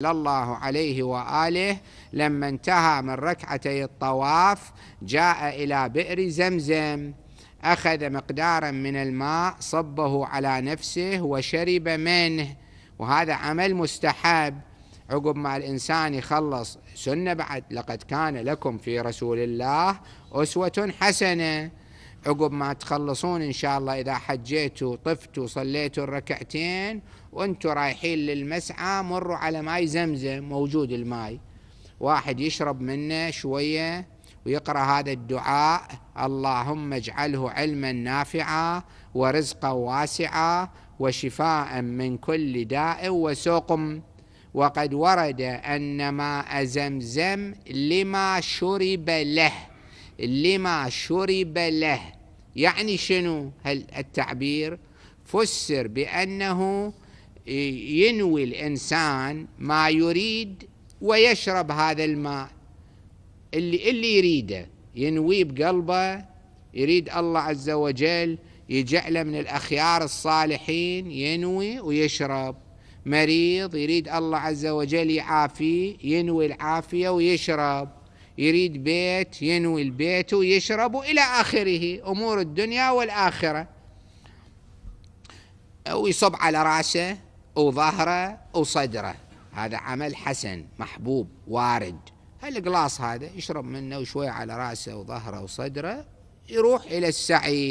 صلى الله عليه وآله لما انتهى من ركعتي الطواف جاء إلى بئر زمزم، أخذ مقدارا من الماء صبه على نفسه وشرب منه، وهذا عمل مستحب. عقب ما الإنسان يخلص سنة بعد، لقد كان لكم في رسول الله أسوة حسنة. عقب ما تخلصون إن شاء الله، إذا حجيتوا طفتوا صليتوا الركعتين وانتوا رايحين للمسعى، مروا على ماء زمزم، موجود الماء، واحد يشرب منه شوية ويقرأ هذا الدعاء: اللهم اجعله علما نافعا ورزقا واسعا وشفاء من كل داء وسقم. وقد ورد أن ماء زمزم لما شرب له. لما شرب له يعني شنو؟ هل التعبير فسر بأنه ينوي الإنسان ما يريد ويشرب هذا الماء اللي يريده، ينوي بقلبه، يريد الله عز وجل يجعله من الأخيار الصالحين، ينوي ويشرب. مريض يريد الله عز وجل يعافيه، ينوي العافية ويشرب. يريد بيت، ينوي البيت ويشرب، إلى آخره أمور الدنيا والآخرة. ويصب على رأسه وظهره وصدره، هذا عمل حسن محبوب وارد. هالقلاص هذا يشرب منه وشوي على رأسه وظهره وصدره، يروح إلى السعي.